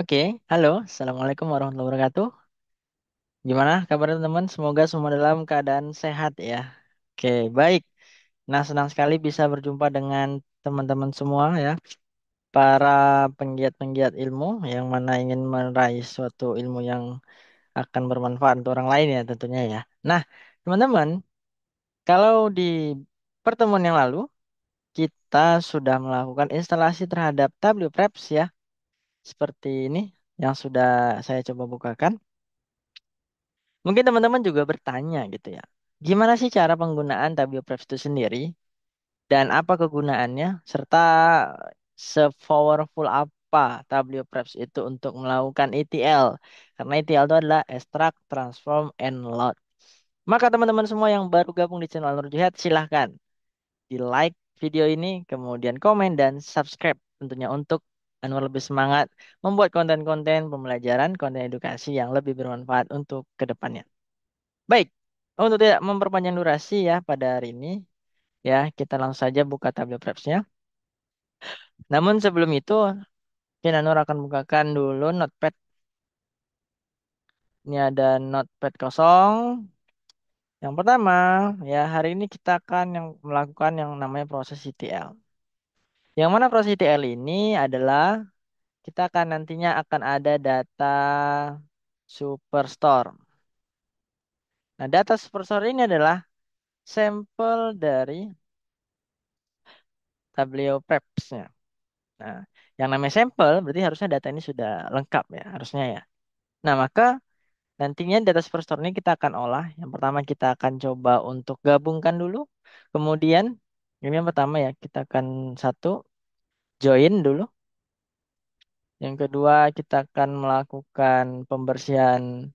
Oke, halo, Assalamualaikum warahmatullahi wabarakatuh. Gimana kabar teman-teman? Semoga semua dalam keadaan sehat ya. Oke, baik. Nah, senang sekali bisa berjumpa dengan teman-teman semua ya, para penggiat-penggiat ilmu yang mana ingin meraih suatu ilmu yang akan bermanfaat untuk orang lain ya tentunya ya. Nah, teman-teman, kalau di pertemuan yang lalu kita sudah melakukan instalasi terhadap WPREPS ya, seperti ini yang sudah saya coba bukakan. Mungkin teman-teman juga bertanya gitu ya. Gimana sih cara penggunaan WPREVS itu sendiri dan apa kegunaannya serta se-powerful apa WPREVS itu untuk melakukan ETL. Karena ETL itu adalah extract, transform, and load. Maka teman-teman semua yang baru gabung di channel Nur Jihad silahkan di like video ini, kemudian komen dan subscribe tentunya untuk Anwar lebih semangat membuat konten-konten pembelajaran, konten edukasi yang lebih bermanfaat untuk kedepannya. Baik, untuk tidak memperpanjang durasi ya pada hari ini, ya kita langsung saja buka tabel preps-nya. Namun sebelum itu, Nur akan bukakan dulu notepad. Ini ada notepad kosong. Yang pertama, ya hari ini kita akan melakukan yang namanya proses ETL. Yang mana proses ETL ini adalah kita akan nantinya akan ada data Superstore. Nah, data Superstore ini adalah sampel dari tabel preps-nya. Nah, yang namanya sampel berarti harusnya data ini sudah lengkap ya, harusnya ya. Nah, maka nantinya data Superstore ini kita akan olah. Yang pertama kita akan coba untuk gabungkan dulu. Kemudian ini yang pertama ya, kita akan satu join dulu. Yang kedua kita akan melakukan pembersihan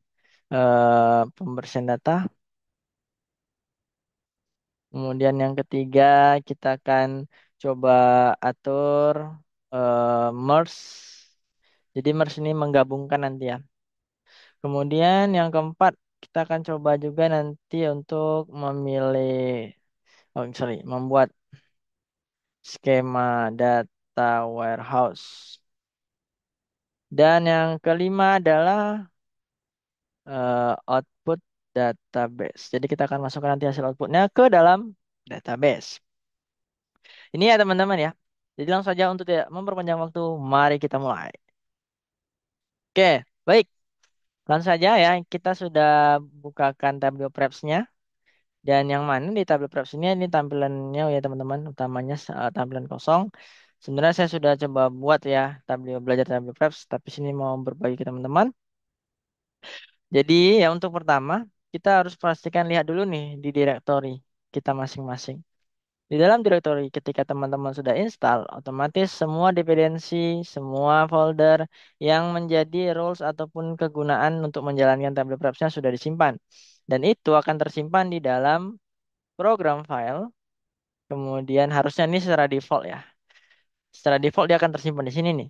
data. Kemudian yang ketiga kita akan coba atur merge. Jadi merge ini menggabungkan nanti ya. Kemudian yang keempat, kita akan coba juga nanti untuk membuat skema data warehouse. Dan yang kelima adalah output database. Jadi kita akan masukkan nanti hasil outputnya ke dalam database. Ini ya teman-teman ya. Jadi langsung saja untuk tidak memperpanjang waktu, mari kita mulai. Oke, baik. Langsung saja ya, kita sudah bukakan tabel preps-nya. Dan yang mana di tabel preps ini tampilannya ya teman-teman, utamanya tampilan kosong. Sebenarnya saya sudah coba buat ya belajar tabel preps, tapi sini mau berbagi ke teman-teman. Jadi ya untuk pertama, kita harus pastikan lihat dulu nih di directory kita masing-masing. Di dalam directory ketika teman-teman sudah install, otomatis semua dependensi, semua folder yang menjadi roles ataupun kegunaan untuk menjalankan tabel prepsnya sudah disimpan. Dan itu akan tersimpan di dalam program file. Kemudian harusnya ini secara default ya. Secara default dia akan tersimpan di sini nih.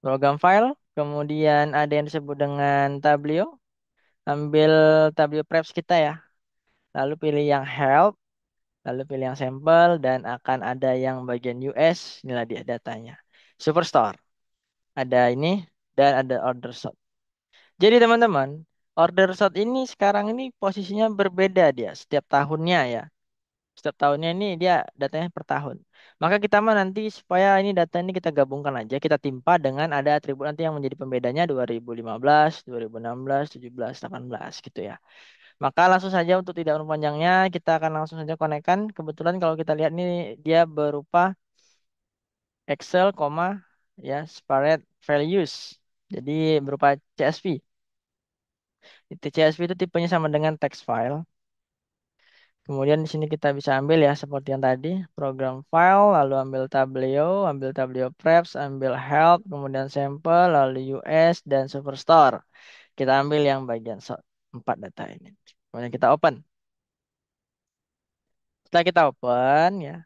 Program file, kemudian ada yang disebut dengan Tablio. Ambil Tablio Preps kita ya. Lalu pilih yang help, lalu pilih yang sampel dan akan ada yang bagian US. Inilah dia datanya. Superstore. Ada ini dan ada order sort. Jadi teman-teman, order sort ini sekarang ini posisinya berbeda dia setiap tahunnya ya. Setiap tahunnya ini dia datanya per tahun. Maka kita mah nanti supaya ini data ini kita gabungkan aja, kita timpa dengan ada atribut nanti yang menjadi pembedanya 2015, 2016, 17, 18 gitu ya. Maka langsung saja untuk tidak mempanjangnya, kita akan langsung saja konekkan. Kebetulan kalau kita lihat ini dia berupa Excel, ya separate values. Jadi berupa CSV. Itu CSV itu tipenya sama dengan text file. Kemudian di sini kita bisa ambil ya seperti yang tadi, program file, lalu ambil Tablio Preps, ambil help, kemudian sampel, lalu US dan Superstore. Kita ambil yang bagian sort, 4 data ini. Kemudian kita open. Setelah kita open ya,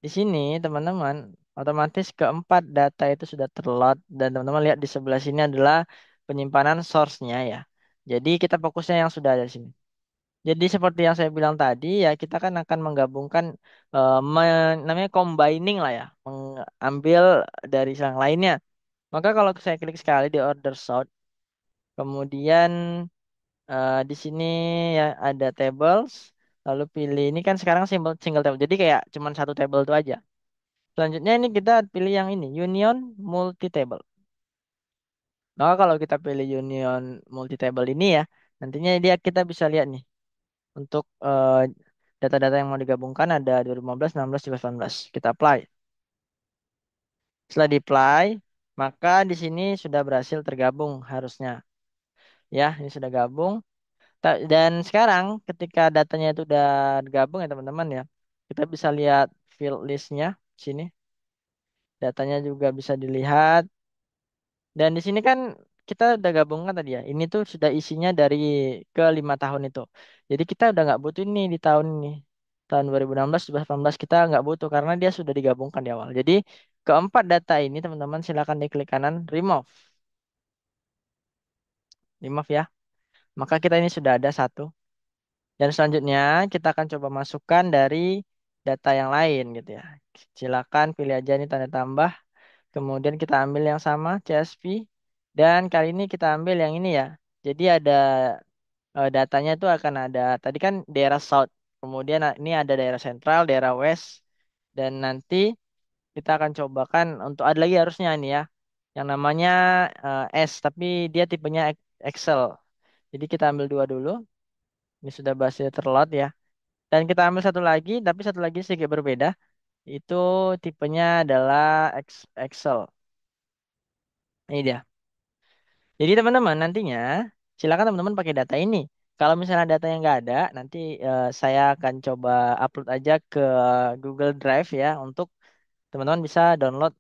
di sini teman-teman otomatis keempat data itu sudah terload dan teman-teman lihat di sebelah sini adalah penyimpanan source-nya ya. Jadi kita fokusnya yang sudah ada di sini. Jadi seperti yang saya bilang tadi ya kita kan akan menggabungkan namanya combining lah ya, mengambil dari yang lainnya. Maka kalau saya klik sekali di order sort, kemudian di sini ya ada tables, lalu pilih ini kan sekarang single table. Jadi kayak cuman satu table itu aja. Selanjutnya ini kita pilih yang ini, Union Multi Table. Maka kalau kita pilih Union Multi Table ini ya, nantinya dia kita bisa lihat nih untuk data-data yang mau digabungkan ada 2015, 16, 17, 18. Kita apply. Setelah di-apply, maka di sini sudah berhasil tergabung harusnya. Ya, ini sudah gabung. Dan sekarang ketika datanya itu udah gabung ya teman-teman ya, kita bisa lihat field listnya sini. Datanya juga bisa dilihat. Dan di sini kan kita udah gabungkan tadi ya. Ini tuh sudah isinya dari ke 5 tahun itu. Jadi kita udah nggak butuh ini di tahun ini. Tahun 2016, 2018 kita nggak butuh karena dia sudah digabungkan di awal. Jadi keempat data ini teman-teman silakan diklik kanan remove. Remove ya. Maka kita ini sudah ada satu. Dan selanjutnya kita akan coba masukkan dari data yang lain gitu ya. Silakan pilih aja ini tanda tambah. Kemudian kita ambil yang sama CSV. Dan kali ini kita ambil yang ini ya. Jadi ada datanya itu akan ada. Tadi kan daerah South. Kemudian ini ada daerah Sentral, daerah West. Dan nanti kita akan cobakan untuk ada lagi harusnya ini ya. Yang namanya S. Tapi dia tipenya Excel. Jadi kita ambil dua dulu. Ini sudah berhasil terload ya. Dan kita ambil satu lagi, tapi satu lagi sedikit berbeda. Itu tipenya adalah Excel. Ini dia. Jadi teman-teman nantinya silakan teman-teman pakai data ini. Kalau misalnya data yang nggak ada, nanti saya akan coba upload aja ke Google Drive ya untuk teman-teman bisa download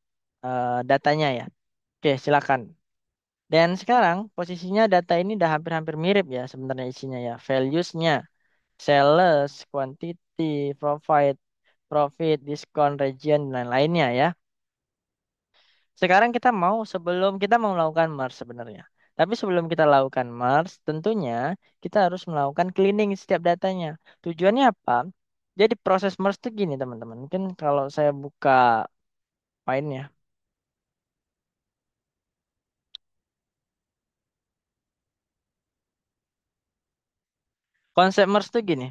datanya ya. Oke, silakan. Dan sekarang posisinya data ini udah hampir-hampir mirip ya sebenarnya isinya ya. Values-nya, sales, quantity, profit, diskon, region, dan lain-lainnya ya. Sekarang kita mau sebelum kita mau melakukan merge sebenarnya. Tapi sebelum kita lakukan merge, tentunya kita harus melakukan cleaning setiap datanya. Tujuannya apa? Jadi proses merge itu gini teman-teman. Mungkin kalau saya buka file-nya. Konsep merge itu gini.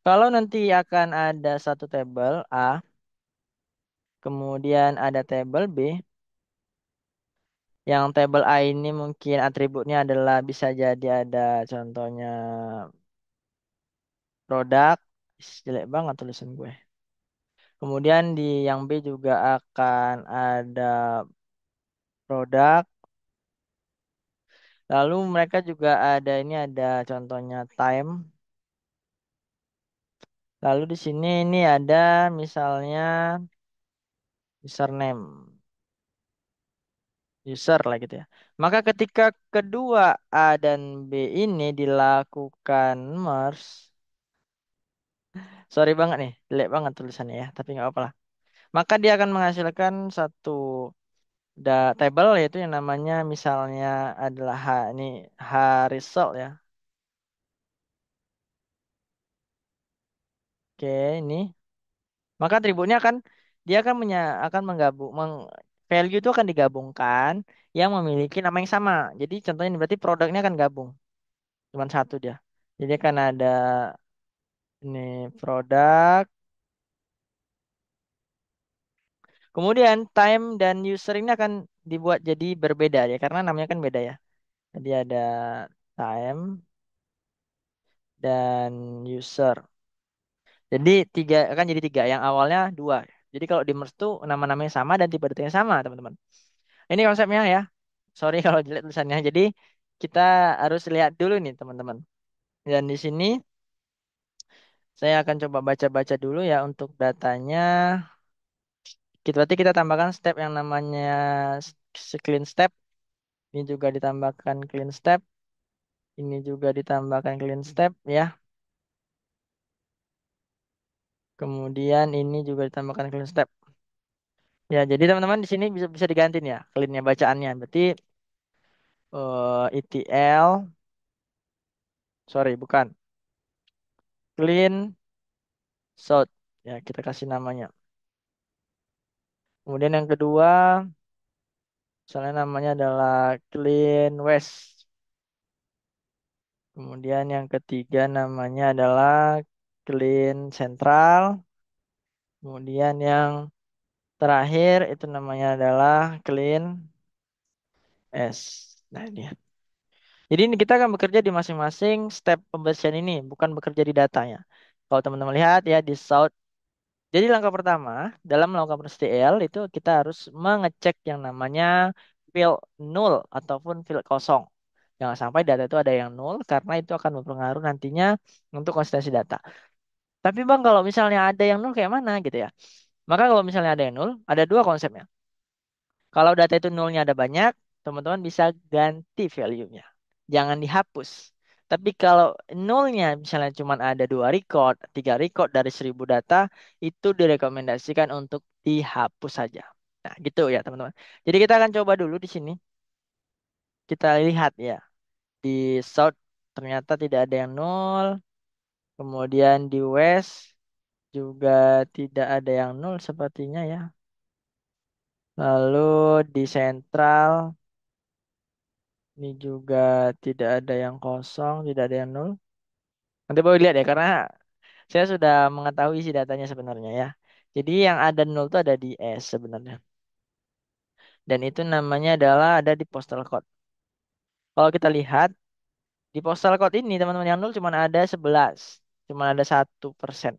Kalau nanti akan ada satu tabel A, kemudian ada tabel B, yang tabel A ini mungkin atributnya adalah bisa jadi ada contohnya produk. Ih, jelek banget tulisan gue. Kemudian di yang B juga akan ada produk. Lalu mereka juga ada ini ada contohnya time. Lalu di sini ini ada misalnya username, user lah gitu ya. Maka ketika kedua A dan B ini dilakukan merge, sorry banget nih, jelek banget tulisannya ya, tapi nggak apa-apa lah. Maka dia akan menghasilkan satu table yaitu yang namanya misalnya adalah ini H result ya. Oke, ini. Maka atributnya akan dia akan akan menggabung value itu akan digabungkan yang memiliki nama yang sama. Jadi contohnya ini berarti produknya akan gabung, cuma satu dia. Jadi akan ada ini produk. Kemudian time dan user ini akan dibuat jadi berbeda ya karena namanya kan beda ya. Jadi ada time dan user. Jadi tiga akan jadi tiga. Yang awalnya dua. Jadi kalau di merge tuh nama-namanya sama dan tipe detiknya sama, teman-teman. Ini konsepnya ya. Sorry kalau jelek tulisannya. Jadi kita harus lihat dulu nih, teman-teman. Dan di sini saya akan coba baca-baca dulu ya untuk datanya. Berarti kita tambahkan step yang namanya clean step. Ini juga ditambahkan clean step. Ini juga ditambahkan clean step ya. Kemudian ini juga ditambahkan clean step. Ya, jadi teman-teman di sini bisa bisa diganti nih ya cleannya bacaannya. Berarti ETL, sorry bukan clean shot. Ya, kita kasih namanya. Kemudian yang kedua Misalnya namanya adalah clean waste. Kemudian yang ketiga namanya adalah clean central. Kemudian yang terakhir itu namanya adalah clean S. Nah, ini. Jadi ini kita akan bekerja di masing-masing step pembersihan ini, bukan bekerja di datanya. Kalau teman-teman lihat ya di South. Jadi langkah pertama dalam melakukan proses TL itu kita harus mengecek yang namanya field null ataupun field kosong. Jangan sampai data itu ada yang null karena itu akan berpengaruh nantinya untuk konsistensi data. Tapi Bang kalau misalnya ada yang null kayak mana gitu ya. Maka kalau misalnya ada yang null, ada dua konsepnya. Kalau data itu nolnya ada banyak, teman-teman bisa ganti value-nya. Jangan dihapus. Tapi kalau nolnya misalnya cuma ada 2 record, 3 record dari 1.000 data, itu direkomendasikan untuk dihapus saja. Nah, gitu ya teman-teman. Jadi kita akan coba dulu di sini. Kita lihat ya. Di South ternyata tidak ada yang nol. Kemudian di West juga tidak ada yang nol sepertinya ya. Lalu di Central ini juga tidak ada yang kosong, tidak ada yang nol. Nanti boleh lihat ya, karena saya sudah mengetahui isi datanya sebenarnya ya. Jadi yang ada nol itu ada di S sebenarnya. Dan itu namanya adalah ada di postal code. Kalau kita lihat, di postal code ini teman-teman yang nol cuma ada 11. Cuma ada 1%.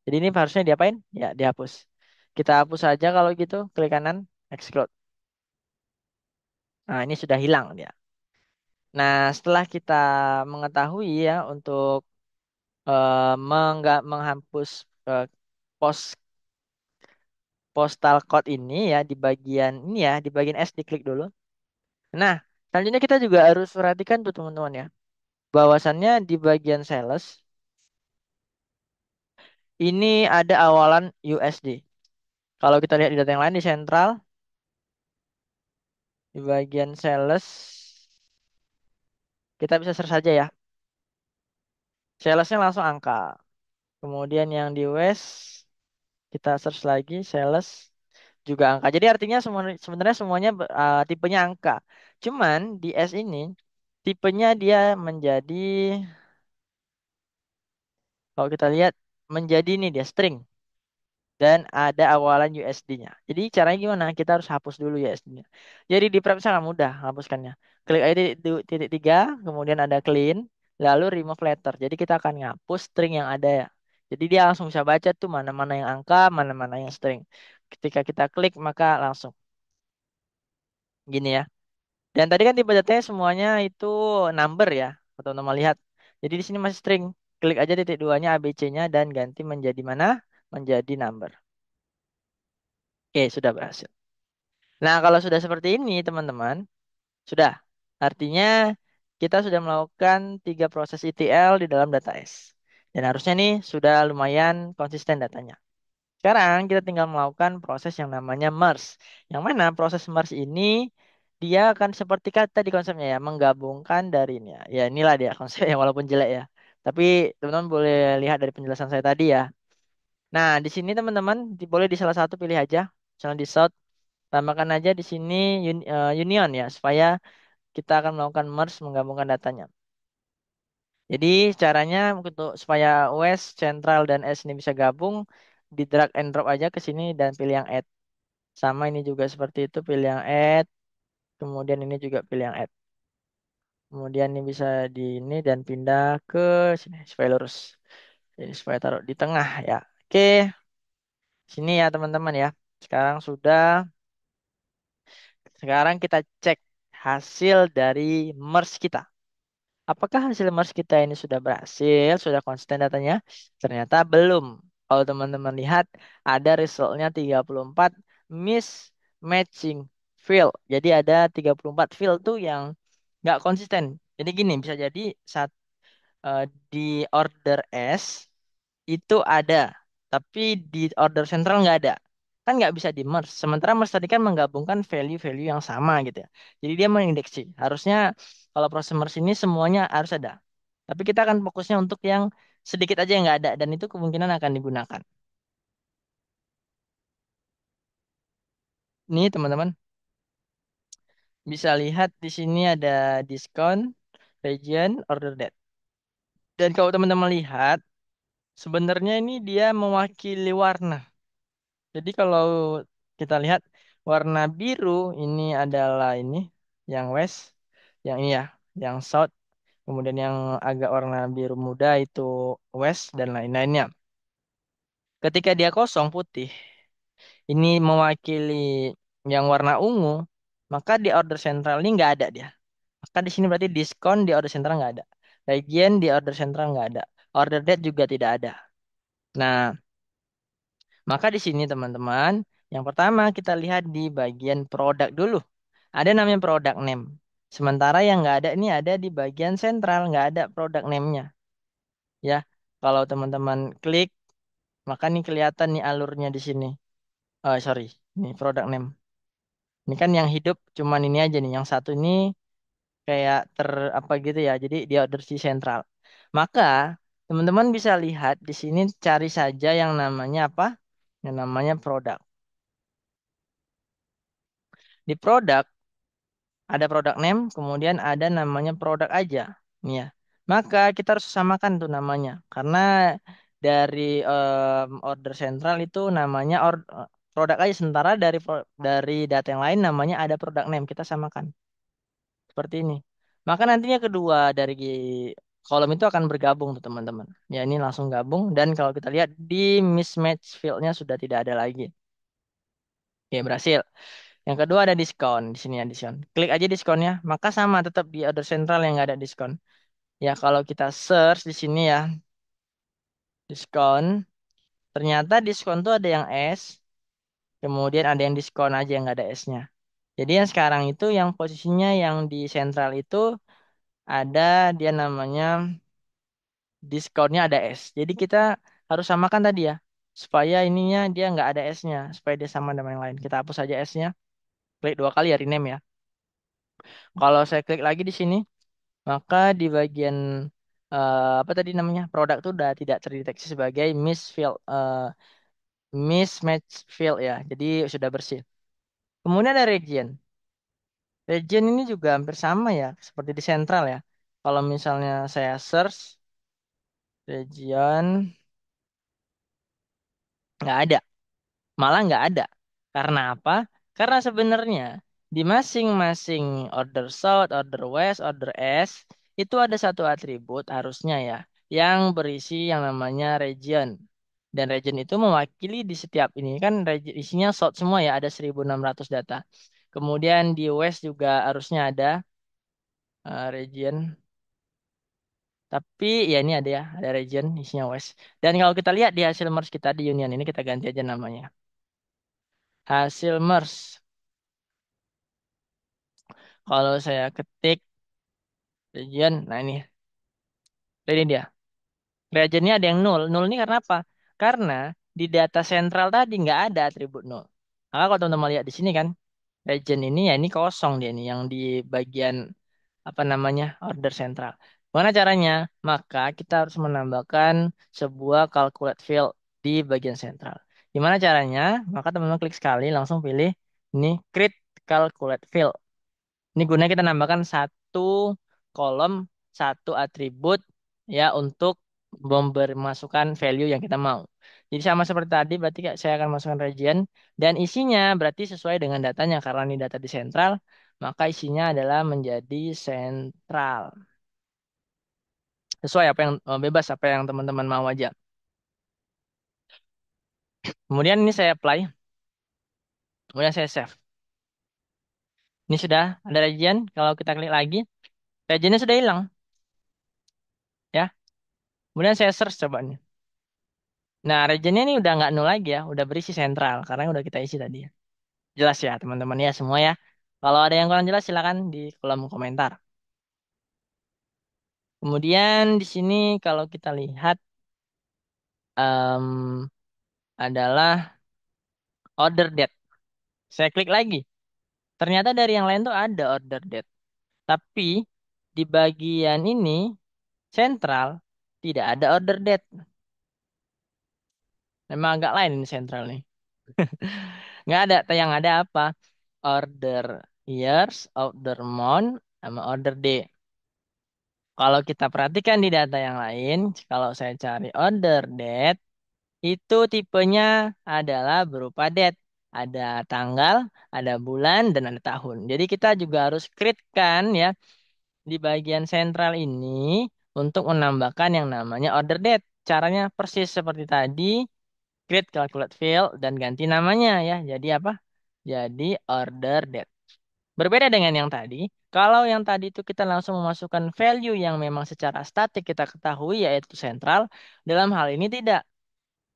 Jadi ini harusnya diapain? Ya, dihapus. Kita hapus saja kalau gitu, klik kanan, exclude. Nah, ini sudah hilang dia. Nah, setelah kita mengetahui ya untuk menghapus eh, pos postal code ini ya di bagian ini ya di bagian S diklik dulu. Nah, selanjutnya kita juga harus perhatikan tuh teman-teman ya. Bahwasannya di bagian sales ini ada awalan USD. Kalau kita lihat di data yang lain di sentral di bagian sales kita bisa search saja ya. Salesnya langsung angka. Kemudian yang di West kita search lagi sales juga angka. Jadi artinya semua sebenarnya semuanya tipenya angka. Cuman di S ini tipenya dia menjadi kalau kita lihat menjadi ini dia string dan ada awalan USD-nya. Jadi caranya gimana? Kita harus hapus dulu USD-nya. Jadi di prep sangat mudah hapuskannya. Klik aja titik tiga, kemudian ada clean, lalu remove letter. Jadi kita akan ngapus string yang ada ya. Jadi dia langsung bisa baca tuh mana-mana yang angka, mana-mana yang string. Ketika kita klik maka langsung gini ya. Dan tadi kan tipe datanya semuanya itu number ya, atau nama lihat. Jadi di sini masih string. Klik aja titik duanya ABC-nya dan ganti menjadi mana? Menjadi number. Oke, sudah berhasil. Nah, kalau sudah seperti ini, teman-teman, sudah. Artinya kita sudah melakukan 3 proses ETL di dalam data S. Dan harusnya nih sudah lumayan konsisten datanya. Sekarang kita tinggal melakukan proses yang namanya merge. Yang mana proses merge ini dia akan seperti kata di konsepnya ya, menggabungkan dari ini ya. Ya inilah dia konsepnya walaupun jelek ya. Tapi teman-teman boleh lihat dari penjelasan saya tadi ya. Nah, di sini teman-teman boleh di salah satu pilih aja. Misalnya di South, tambahkan aja di sini union ya, supaya kita akan melakukan merge menggabungkan datanya. Jadi caranya untuk supaya West, Central, dan S ini bisa gabung, di drag and drop aja ke sini dan pilih yang add. Sama ini juga seperti itu, pilih yang add. Kemudian ini juga pilih yang add. Kemudian ini bisa di ini dan pindah ke sini supaya lurus. Jadi supaya taruh di tengah ya. Oke, sini ya teman-teman ya. Sekarang sudah. Sekarang kita cek hasil dari merge kita. Apakah hasil merge kita ini sudah berhasil, sudah konsisten datanya? Ternyata belum. Kalau teman-teman lihat, ada resultnya 34 mismatching field. Jadi ada 34 field tuh yang nggak konsisten. Jadi gini, bisa jadi saat di order S itu ada, tapi di order sentral nggak ada. Kan nggak bisa di merge. Sementara merge tadi kan menggabungkan value-value yang sama gitu ya. Jadi dia mengindeksi. Harusnya kalau proses merge ini semuanya harus ada. Tapi kita akan fokusnya untuk yang sedikit aja yang nggak ada dan itu kemungkinan akan digunakan. Nih teman-teman. bisa lihat di sini ada diskon, region, order date. Dan kalau teman-teman lihat, sebenarnya ini dia mewakili warna. Jadi kalau kita lihat warna biru ini adalah ini yang west, yang ini ya, yang south. Kemudian yang agak warna biru muda itu west dan lain-lainnya. Ketika dia kosong putih, ini mewakili yang warna ungu, maka di order sentral ini nggak ada dia. Maka di sini berarti diskon di order sentral nggak ada. Region di order sentral nggak ada. Order date juga tidak ada. Nah, maka di sini teman-teman, yang pertama kita lihat di bagian produk dulu. Ada namanya product name. Sementara yang nggak ada ini ada di bagian sentral, nggak ada product name-nya. Ya, kalau teman-teman klik, maka nih kelihatan nih alurnya di sini. Oh, sorry, ini product name. Ini kan yang hidup cuman ini aja nih. Yang satu ini kayak apa gitu ya. Jadi dia order si sentral. Maka teman-teman bisa lihat di sini cari saja yang namanya apa? Yang namanya produk. Di produk ada produk name, kemudian ada namanya produk aja. Nih ya. Maka kita harus samakan tuh namanya. Karena dari order sentral itu namanya produk aja. Sementara dari data yang lain namanya ada produk name. Kita samakan. Seperti ini. Maka nantinya kedua dari kolom itu akan bergabung tuh teman-teman. Ya ini langsung gabung. Dan kalau kita lihat di mismatch fieldnya sudah tidak ada lagi. Oke, berhasil. Yang kedua ada diskon. Di sini ya diskon. Klik aja diskonnya. Maka sama tetap di order sentral yang nggak ada diskon. Ya kalau kita search di sini ya diskon. Ternyata diskon tuh ada yang S. Kemudian ada yang diskon aja yang nggak ada S-nya. Jadi yang sekarang itu yang posisinya yang di sentral itu ada dia namanya diskonnya ada S. Jadi kita harus samakan tadi ya. Supaya ininya dia nggak ada S-nya. Supaya dia sama dengan yang lain. Kita hapus aja S-nya. Klik dua kali ya rename ya. Kalau saya klik lagi di sini. Maka di bagian apa tadi namanya produk itu udah tidak terdeteksi sebagai mismatch field ya. Jadi sudah bersih. Kemudian ada region. Region ini juga hampir sama ya seperti di sentral ya. Kalau misalnya saya search region nggak ada. Malah nggak ada. Karena apa? Karena sebenarnya di masing-masing order south, order west, order east itu ada satu atribut harusnya ya yang berisi yang namanya region. Dan region itu mewakili di setiap ini kan isinya south semua ya ada 1.600 data. Kemudian di west juga harusnya ada region. Tapi ya ini ada ya, ada region isinya west. Dan kalau kita lihat di hasil merge kita di union ini kita ganti aja namanya. Hasil merge. Kalau saya ketik region, nah ini dia. Regionnya ada yang nol. Nol ini karena apa? Karena di data sentral tadi nggak ada atribut nol. Maka kalau teman-teman lihat di sini kan, region ini ya ini kosong dia nih yang di bagian apa namanya order sentral. Mana caranya? Maka kita harus menambahkan sebuah calculate field di bagian sentral. Gimana caranya? Maka teman-teman klik sekali, langsung pilih ini create calculate field. Ini gunanya kita nambahkan satu kolom, satu atribut ya untuk memberi masukan value yang kita mau. Jadi sama seperti tadi, berarti saya akan masukkan region dan isinya berarti sesuai dengan datanya karena ini data di sentral, maka isinya adalah menjadi sentral. Sesuai apa yang bebas apa yang teman-teman mau aja. Kemudian ini saya apply, kemudian saya save. Ini sudah ada region. Kalau kita klik lagi, regionnya sudah hilang ya. Kemudian saya search coba nih. Nah, regionnya ini udah nggak nol lagi ya, udah berisi sentral karena udah kita isi tadi ya. Jelas ya teman-teman ya semua ya. Kalau ada yang kurang jelas silakan di kolom komentar. Kemudian di sini kalau kita lihat em, adalah order date. Saya klik lagi. Ternyata dari yang lain tuh ada order date. Tapi di bagian ini sentral tidak ada order date. Memang agak lain ini sentral nih. Nggak ada. Yang ada apa? Order. years, order month, sama order day. Kalau kita perhatikan di data yang lain, kalau saya cari order date, itu tipenya adalah berupa date. Ada tanggal, ada bulan, dan ada tahun. Jadi kita juga harus create-kan ya di bagian sentral ini untuk menambahkan yang namanya order date. Caranya persis seperti tadi, create calculate field dan ganti namanya ya. Jadi apa? Jadi order date. Berbeda dengan yang tadi, kalau yang tadi itu kita langsung memasukkan value yang memang secara statik kita ketahui yaitu sentral, dalam hal ini tidak.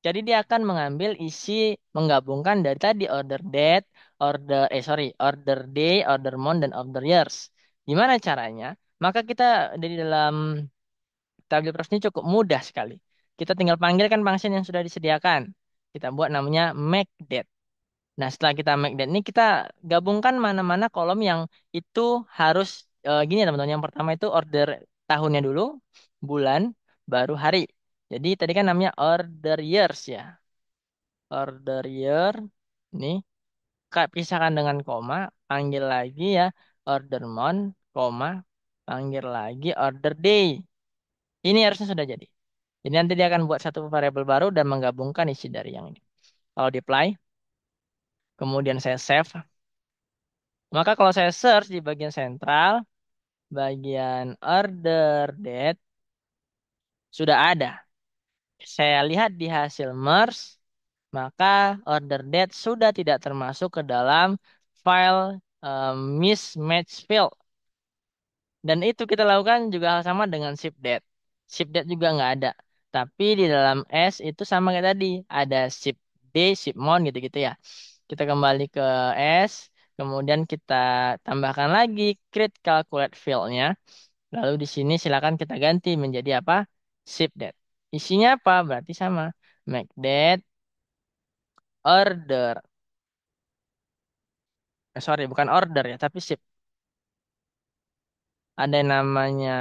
Jadi dia akan mengambil isi menggabungkan dari tadi order date, order day, order month, dan order years. Gimana caranya? Maka kita dari dalam tabel Press ini cukup mudah sekali. Kita tinggal panggilkan function yang sudah disediakan. Kita buat namanya make date. Nah, setelah kita make that ini kita gabungkan mana-mana kolom yang itu harus gini ya teman-teman. Yang pertama itu order tahunnya dulu, bulan, baru hari. Jadi tadi kan namanya order years ya. Order year ini pisahkan dengan koma, panggil lagi ya order month, koma, panggil lagi order day. Ini harusnya sudah jadi. Jadi nanti dia akan buat satu variabel baru dan menggabungkan isi dari yang ini. Kalau di apply, kemudian saya save. Maka kalau saya search di bagian sentral, bagian order date sudah ada. Saya lihat di hasil merge, maka order date sudah tidak termasuk ke dalam file mismatch field. Dan itu kita lakukan juga hal sama dengan ship date. Ship date juga nggak ada. Tapi di dalam S itu sama kayak tadi. Ada ship day, ship month gitu-gitu ya. Kita kembali ke S. Kemudian kita tambahkan lagi create calculate field-nya. Lalu di sini silakan kita ganti menjadi apa? Ship date. Isinya apa? Berarti sama. Make date order. Sorry, bukan order ya, tapi ship. Ada yang namanya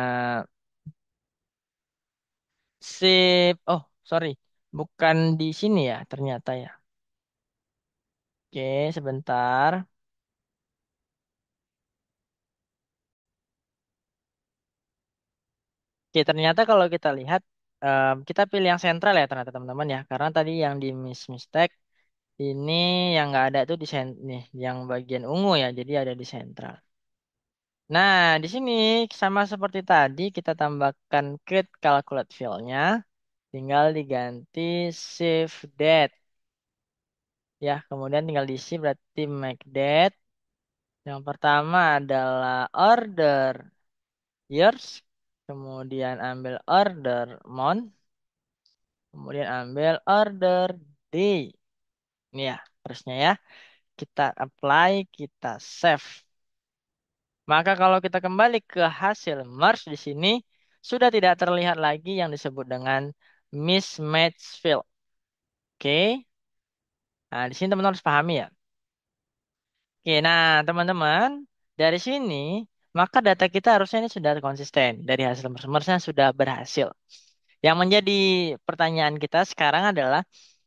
ship. Oh, sorry. Bukan di sini ya, ternyata ya. Oke, sebentar. Oke, ternyata kalau kita lihat, kita pilih yang sentral ya ternyata teman-teman ya. Karena tadi yang di mistake ini yang nggak ada itu di nih, yang bagian ungu ya. Jadi ada di sentral. Nah, di sini sama seperti tadi kita tambahkan create calculate field-nya, tinggal diganti shift date ya. Kemudian tinggal diisi berarti make date. Yang pertama adalah order years, kemudian ambil order month, kemudian ambil order day. Ini ya, terusnya ya. Kita apply, kita save. Maka kalau kita kembali ke hasil merge di sini, sudah tidak terlihat lagi yang disebut dengan mismatch field. Oke. Nah, di sini teman-teman harus pahami ya. Oke, nah teman-teman, dari sini, maka data kita harusnya ini sudah konsisten. Dari hasil merge-nya sudah berhasil. Yang menjadi pertanyaan kita sekarang adalah,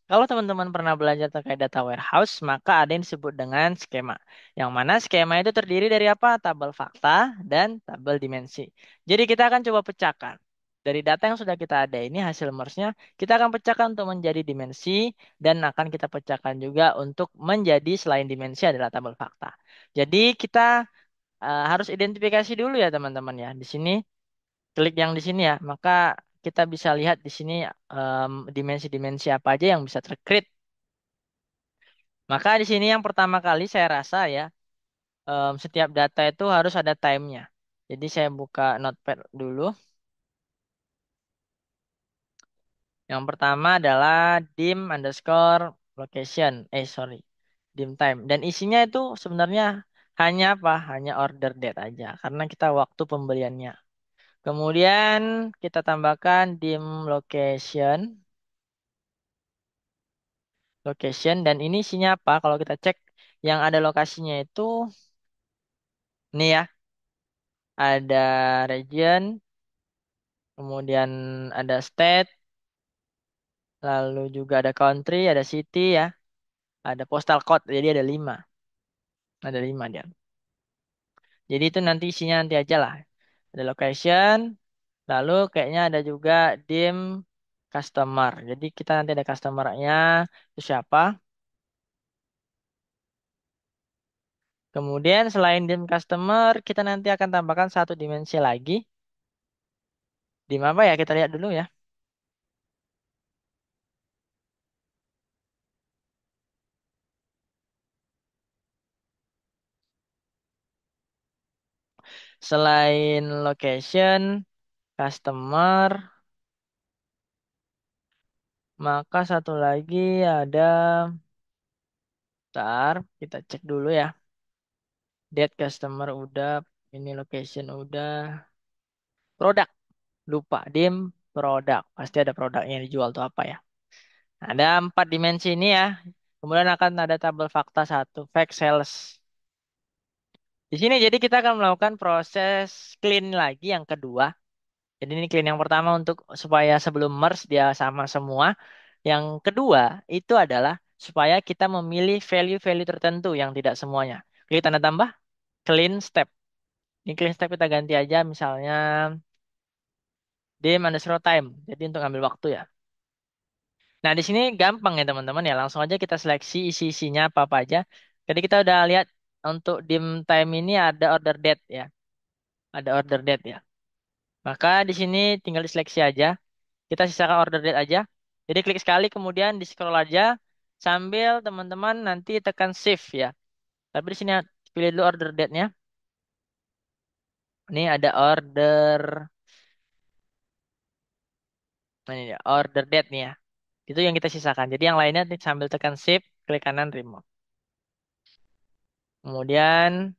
kalau teman-teman pernah belajar terkait data warehouse, maka ada yang disebut dengan skema. Yang mana skema itu terdiri dari apa? Tabel fakta dan tabel dimensi. Jadi kita akan coba pecahkan. Dari data yang sudah kita ada ini hasil merge-nya, kita akan pecahkan untuk menjadi dimensi dan akan kita pecahkan juga untuk menjadi selain dimensi adalah tabel fakta. Jadi kita harus identifikasi dulu ya teman-teman ya. Di sini klik yang di sini ya, maka kita bisa lihat di sini dimensi-dimensi apa aja yang bisa tercreate. Maka di sini yang pertama kali saya rasa ya, setiap data itu harus ada time-nya. Jadi saya buka Notepad dulu. Yang pertama adalah dim underscore location. Sorry, dim time. Dan isinya itu sebenarnya hanya apa? Hanya order date aja, karena kita waktu pembeliannya. Kemudian kita tambahkan dim location, dan ini isinya apa? Kalau kita cek yang ada lokasinya itu nih ya, ada region, kemudian ada state, lalu juga ada country, ada city ya, ada postal code. Jadi ada 5, dia. Jadi itu nanti isinya nanti aja lah. Ada location, lalu kayaknya ada juga dim customer. Jadi kita nanti ada customernya itu siapa. Kemudian selain dim customer, kita nanti akan tambahkan satu dimensi lagi. Dim apa ya? Kita lihat dulu ya. Selain location, customer, maka satu lagi ada, ntar kita cek dulu ya. Date customer udah, ini location udah, produk lupa, dim produk. Pasti ada produknya yang dijual tuh apa ya. Ada 4 dimensi ini ya. Kemudian akan ada tabel fakta satu, fact sales. Di sini jadi kita akan melakukan proses clean lagi yang kedua. Jadi ini clean yang pertama untuk supaya sebelum merge dia sama semua. Yang kedua itu adalah supaya kita memilih value-value tertentu yang tidak semuanya. Klik tanda tambah, clean step. Ini clean step kita ganti aja misalnya dim underscore time. Jadi untuk ambil waktu ya. Nah di sini gampang ya teman-teman ya. Langsung aja kita seleksi isi-isinya apa-apa aja. Jadi kita udah lihat untuk dim time ini ada order date ya. Ada order date ya. Maka di sini tinggal diseleksi aja. Kita sisakan order date aja. Jadi klik sekali kemudian di scroll aja sambil teman-teman nanti tekan shift ya. Tapi di sini pilih dulu order date-nya. Ini ada order, nah ini dia, order date nih ya. Itu yang kita sisakan. Jadi yang lainnya sambil tekan shift, klik kanan remove. Kemudian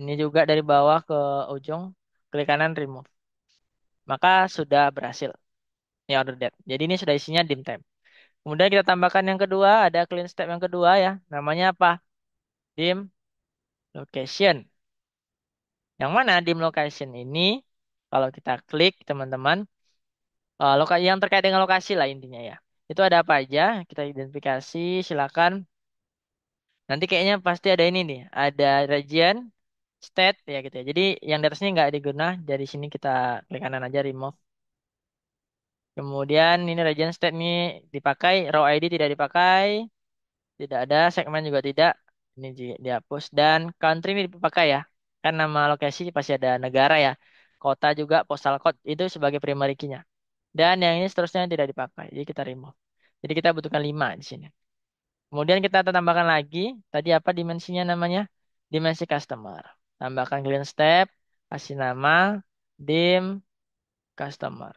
ini juga dari bawah ke ujung, klik kanan remove. Maka sudah berhasil. Ini order date. Jadi ini sudah isinya dim time. Kemudian kita tambahkan yang kedua, ada clean step yang kedua ya. Namanya apa? Dim location. Yang mana dim location ini, kalau kita klik teman-teman, yang terkait dengan lokasi lah intinya ya. Itu ada apa aja? Kita identifikasi, silakan. Nanti kayaknya pasti ada ini nih, ada region, state ya gitu ya. Jadi yang di atasnya nggak diguna, dari sini kita klik kanan aja remove. Kemudian ini region state nih dipakai, row ID tidak dipakai, tidak ada, segmen juga tidak. Ini dihapus dan country ini dipakai ya. Kan nama lokasi pasti ada negara ya. Kota juga postal code itu sebagai primary key-nya. Dan yang ini seterusnya tidak dipakai. Jadi kita remove. Jadi kita butuhkan 5 di sini. Kemudian kita tambahkan lagi. Tadi apa dimensinya namanya? Dimensi customer. Tambahkan clean step. Kasih nama. Dim customer.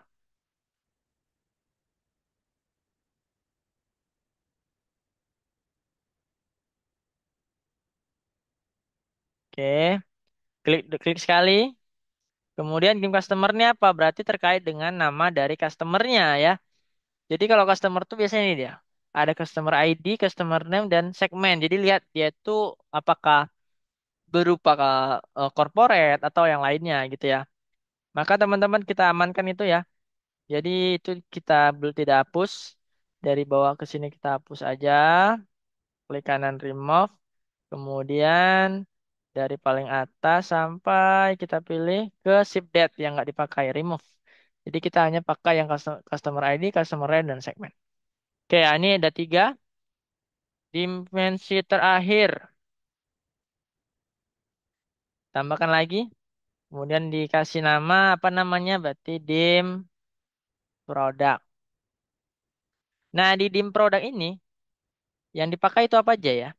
Oke. Klik sekali. Kemudian dim customer ini apa? Berarti terkait dengan nama dari customernya ya. Jadi kalau customer tuh biasanya ini dia. Ada customer ID, customer name, dan segmen. Jadi lihat dia itu apakah berupa corporate atau yang lainnya gitu ya. Maka teman-teman kita amankan itu ya. Jadi itu kita belum tidak hapus. Dari bawah ke sini kita hapus aja. Klik kanan remove. Kemudian dari paling atas sampai kita pilih ke ship date yang nggak dipakai remove. Jadi kita hanya pakai yang customer ID, customer name, dan segmen. Oke, ya, ini ada 3. Dimensi terakhir. Tambahkan lagi. Kemudian dikasih nama, apa namanya? Berarti dim produk. Nah, di dim produk ini, yang dipakai itu apa aja ya?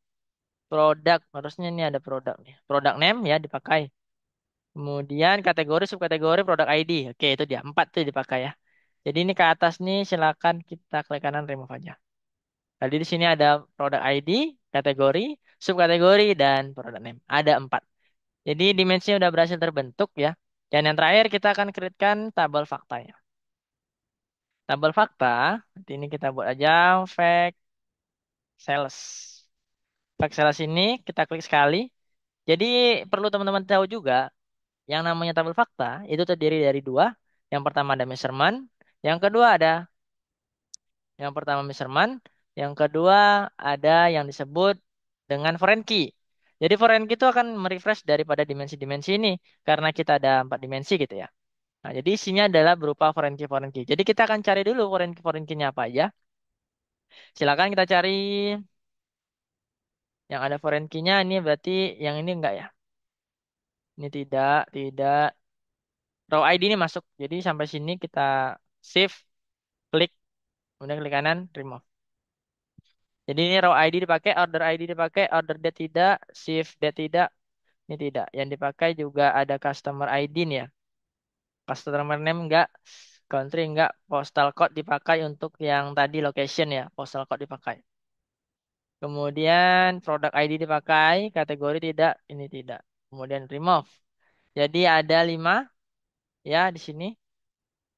Produk, harusnya ini ada produk nih. Produk name ya dipakai. Kemudian kategori, subkategori, produk ID. Oke, itu dia. 4 tuh dipakai ya. Jadi ini ke atas nih, silakan kita klik kanan remove aja. Tadi di sini ada produk ID, kategori, subkategori, dan produk name. Ada 4. Jadi dimensinya udah berhasil terbentuk ya. Dan yang terakhir kita akan create-kan tabel faktanya. Tabel fakta, nanti ini kita buat aja fact sales. Fact sales ini kita klik sekali. Jadi perlu teman-teman tahu juga, yang namanya tabel fakta itu terdiri dari 2. Yang pertama ada measurement, yang kedua ada yang pertama measurement, yang kedua ada yang disebut dengan foreign key. Jadi foreign key itu akan merefresh daripada dimensi-dimensi ini karena kita ada 4 dimensi gitu ya. Nah, jadi isinya adalah berupa foreign key foreign key. Jadi kita akan cari dulu foreign key-nya apa aja. Silakan kita cari yang ada foreign key-nya ini berarti yang ini enggak ya? Ini tidak, tidak. Raw ID ini masuk. Jadi sampai sini kita save, klik, kemudian klik kanan, remove. Jadi ini raw ID dipakai, order ID dipakai, order date tidak, shift date tidak, ini tidak. Yang dipakai juga ada customer ID nih ya. Customer name enggak, country enggak, postal code dipakai untuk yang tadi location ya, postal code dipakai. Kemudian product ID dipakai, kategori tidak, ini tidak. Kemudian remove. Jadi ada 5 ya di sini.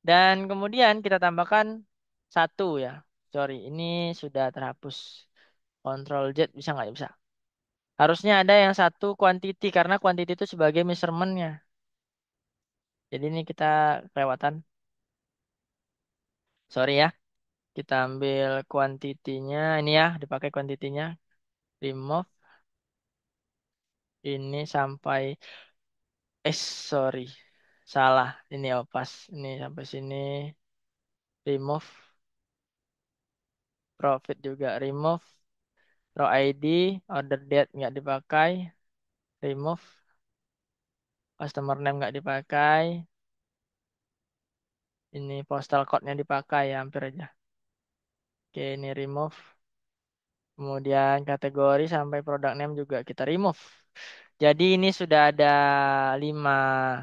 Dan kemudian kita tambahkan satu ya. Sorry, ini sudah terhapus. Control Z bisa nggak ya? Bisa. Harusnya ada yang satu quantity karena quantity itu sebagai measurementnya. Jadi ini kita kelewatan. Sorry ya. Kita ambil kuantitinya. Ini ya, dipakai kuantitinya. Remove. Ini sampai. Sorry. Salah. Ini oh pas. Ini sampai sini. Remove. Profit juga remove. Raw ID. Order date nggak dipakai. Remove. Customer name nggak dipakai. Ini postal code-nya dipakai ya, hampir aja. Oke, ini remove. Kemudian kategori sampai product name juga kita remove. Jadi ini sudah ada 5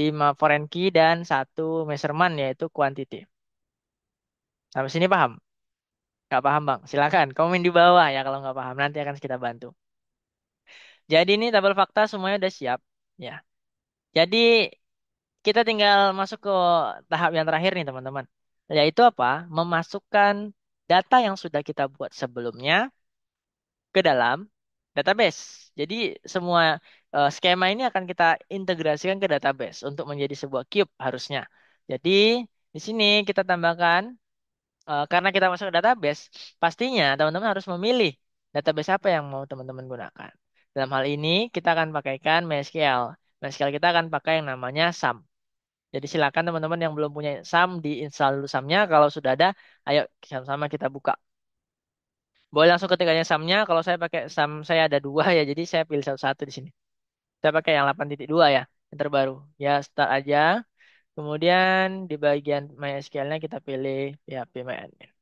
lima foreign key dan satu measurement yaitu quantity. Sampai sini paham? Nggak paham Bang? Silakan komen di bawah ya kalau nggak paham. Nanti akan kita bantu. Jadi ini tabel fakta semuanya udah siap. Ya. Jadi kita tinggal masuk ke tahap yang terakhir nih teman-teman. Yaitu apa? Memasukkan data yang sudah kita buat sebelumnya ke dalam database. Jadi semua skema ini akan kita integrasikan ke database untuk menjadi sebuah cube harusnya. Jadi di sini kita tambahkan karena kita masuk ke database, pastinya teman-teman harus memilih database apa yang mau teman-teman gunakan. Dalam hal ini kita akan pakaikan MySQL. MySQL kita akan pakai yang namanya SAM. Jadi silakan teman-teman yang belum punya SAM diinstal dulu SAM-nya. Kalau sudah ada, ayo sama-sama kita buka. Boleh langsung ketik aja SAM-nya. Kalau saya pakai SAM saya ada dua ya, jadi saya pilih satu-satu di sini. Saya pakai yang 8.2 ya, yang terbaru. Ya, start aja. Kemudian di bagian MySQL-nya kita pilih PHP MyAdmin.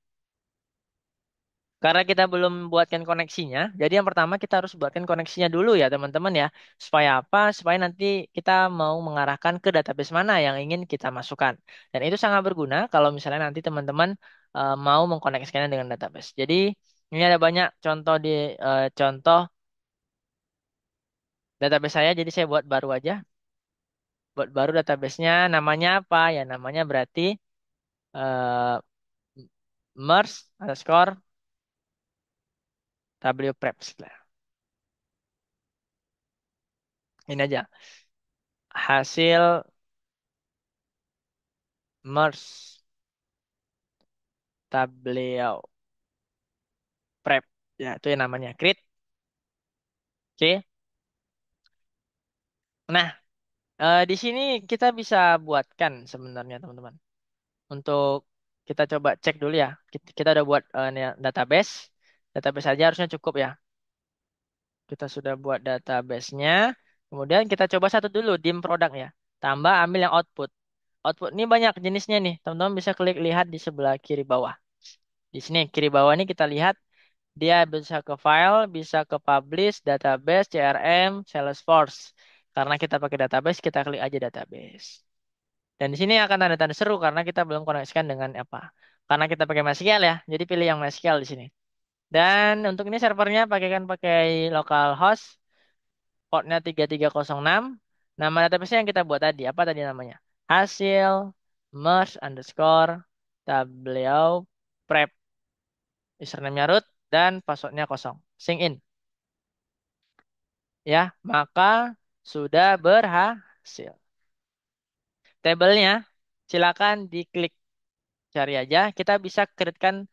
Karena kita belum buatkan koneksinya, jadi yang pertama kita harus buatkan koneksinya dulu ya teman-teman ya. Supaya apa? Supaya nanti kita mau mengarahkan ke database mana yang ingin kita masukkan. Dan itu sangat berguna kalau misalnya nanti teman-teman mau mengkoneksikannya dengan database. Jadi ini ada banyak contoh contoh database saya, jadi saya buat baru aja. Buat baru databasenya namanya apa? Ya namanya berarti eh merge underscore wpreps lah. Ini aja. Hasil merge Tableo Prep. Ya, itu yang namanya create. Oke. Nah, di sini kita bisa buatkan sebenarnya teman-teman. Untuk kita coba cek dulu ya. Kita udah buat database. Database aja harusnya cukup ya. Kita sudah buat database-nya. Kemudian kita coba satu dulu, dim produk ya. Tambah ambil yang output. Output ini banyak jenisnya nih. Teman-teman bisa klik lihat di sebelah kiri bawah. Di sini kiri bawah ini kita lihat dia bisa ke file, bisa ke publish, database, CRM, Salesforce. Karena kita pakai database, kita klik aja database. Dan di sini akan tanda-tanda seru karena kita belum koneksikan dengan apa. Karena kita pakai MySQL ya, jadi pilih yang MySQL di sini. Dan untuk ini servernya pakai localhost, portnya 3306. Nama database yang kita buat tadi, apa tadi namanya? Hasil merge underscore Tableo prep. Username-nya root dan passwordnya kosong. Sign in. Ya, maka sudah berhasil. Tabelnya silakan diklik cari aja. Kita bisa createkan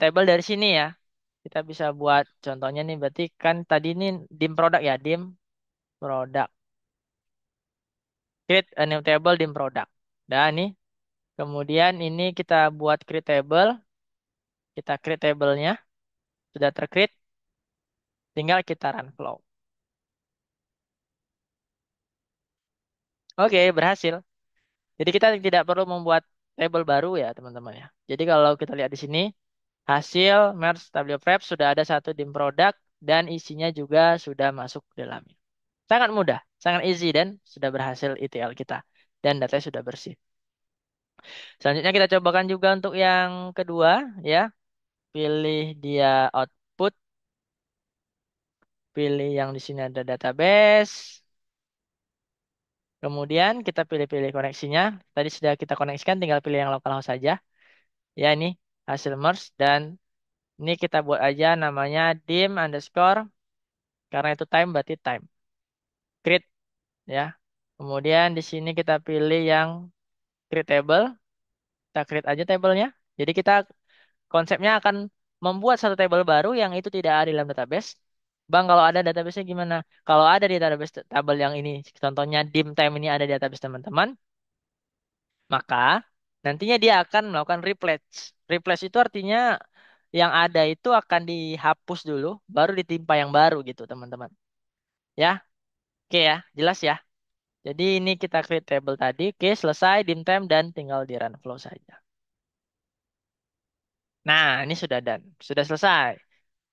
table dari sini ya. Kita bisa buat contohnya nih, berarti kan tadi ini dim product ya, dim product. Create a new table dim product. Dan nih, kemudian ini kita buat create table, kita create tablenya, sudah tercreate, tinggal kita run flow. Oke, berhasil. Jadi kita tidak perlu membuat table baru ya teman-teman ya. Jadi kalau kita lihat di sini, hasil merge wpref sudah ada satu dim product dan isinya juga sudah masuk ke dalamnya. Sangat mudah, sangat easy dan sudah berhasil ETL kita. Dan datanya sudah bersih. Selanjutnya kita cobakan juga untuk yang kedua ya. Pilih dia output, pilih yang di sini ada database. Kemudian kita pilih-pilih koneksinya. Tadi sudah kita koneksikan, tinggal pilih yang localhost saja. Ya ini hasil merge dan ini kita buat aja namanya dim underscore karena itu time berarti time. Create ya. Kemudian di sini kita pilih yang create table. Kita create aja tablenya. Jadi kita konsepnya akan membuat satu table baru yang itu tidak ada di dalam database. Bang, kalau ada database gimana? Kalau ada di database tabel yang ini, contohnya dim time ini ada di database teman-teman, maka nantinya dia akan melakukan replace. Replace itu artinya yang ada itu akan dihapus dulu, baru ditimpa yang baru gitu, teman-teman. Ya, oke ya, jelas ya. Jadi ini kita create table tadi, oke, selesai dim time dan tinggal di run flow saja. Nah, ini sudah done, sudah selesai.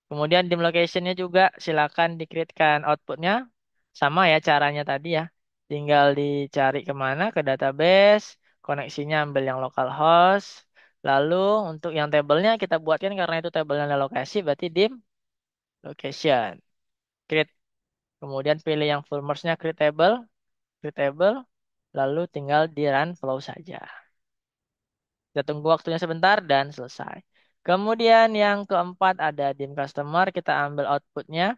Kemudian dim locationnya juga silakan di-createkan outputnya. Sama ya caranya tadi ya. Tinggal dicari kemana ke database, koneksinya ambil yang localhost. Lalu untuk yang tabelnya kita buatkan karena itu tabelnya ada lokasi, berarti dim location. Create. Kemudian pilih yang full merge-nya create table, lalu tinggal di run flow saja. Kita tunggu waktunya sebentar dan selesai. Kemudian yang keempat ada dim customer, kita ambil outputnya.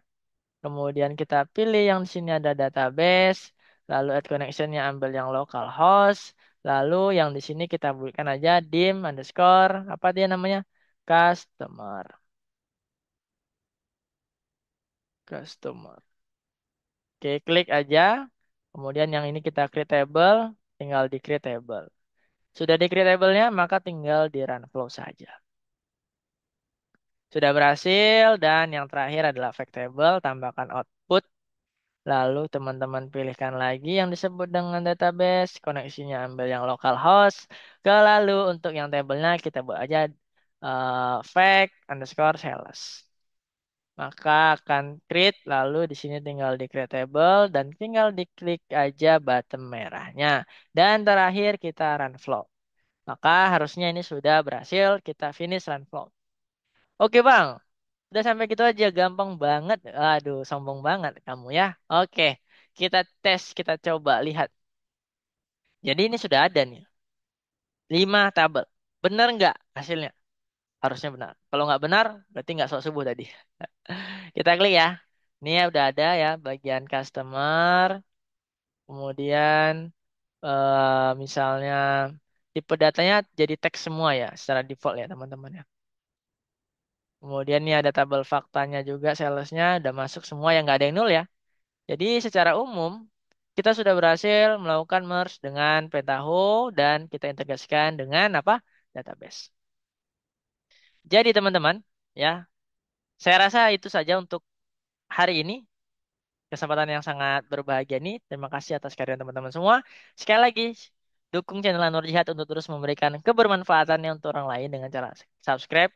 Kemudian kita pilih yang di sini ada database, lalu add connectionnya ambil yang localhost, lalu yang di sini kita buatkan aja dim underscore apa dia namanya customer, customer. Oke, klik aja. Kemudian yang ini kita create table, tinggal di create table. Sudah di create table-nya, maka tinggal di run flow saja. Sudah berhasil dan yang terakhir adalah fact table, tambahkan output. Lalu teman-teman pilihkan lagi yang disebut dengan database, koneksinya ambil yang localhost. Lalu untuk yang tabelnya kita buat aja fact underscore sales. Maka akan create, lalu di sini tinggal di create table dan tinggal diklik aja button merahnya. Dan terakhir kita run flow. Maka harusnya ini sudah berhasil, kita finish run flow. Oke Bang, udah sampai gitu aja, gampang banget. Aduh, sombong banget kamu ya. Oke, kita tes, kita coba lihat. Jadi ini sudah ada nih, 5 tabel. Benar nggak hasilnya? Harusnya benar. Kalau nggak benar, berarti nggak sholat subuh tadi. Kita klik ya. Ini ya udah ada ya bagian customer. Kemudian misalnya tipe datanya jadi teks semua ya, secara default ya teman-teman ya. Kemudian ini ada tabel faktanya juga, salesnya udah masuk semua yang nggak ada yang nol ya. Jadi secara umum kita sudah berhasil melakukan merge dengan Pentaho dan kita integrasikan dengan apa? Database. Jadi teman-teman, ya, saya rasa itu saja untuk hari ini. Kesempatan yang sangat berbahagia ini. Terima kasih atas kehadiran teman-teman semua. Sekali lagi, dukung channel Anwar Jihad untuk terus memberikan kebermanfaatannya untuk orang lain dengan cara subscribe,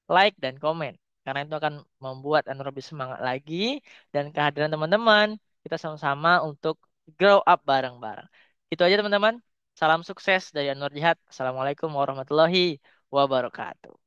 like, dan komen. Karena itu akan membuat Anwar lebih semangat lagi. Dan kehadiran teman-teman, kita sama-sama untuk grow up bareng-bareng. Itu aja teman-teman. Salam sukses dari Anwar Jihad. Assalamualaikum warahmatullahi wabarakatuh.